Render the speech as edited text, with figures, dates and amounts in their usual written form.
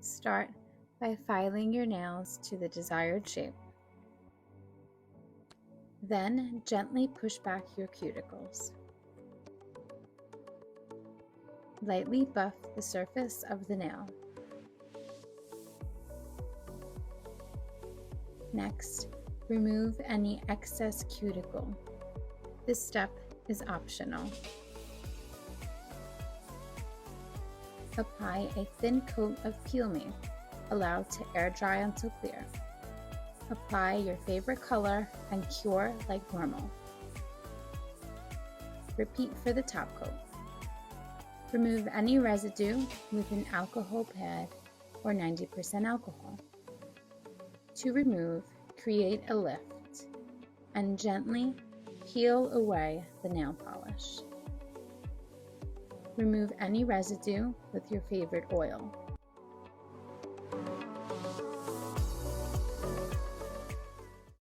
Start by filing your nails to the desired shape. Then gently push back your cuticles. Lightly buff the surface of the nail. Next, remove any excess cuticle. This step is optional. Apply a thin coat of Peel Me, allowed to air dry until clear. Apply your favorite color and cure like normal. Repeat for the top coat. Remove any residue with an alcohol pad or 90% alcohol. To remove, create a lift and gently peel away the nail polish. Remove any residue with your favorite oil.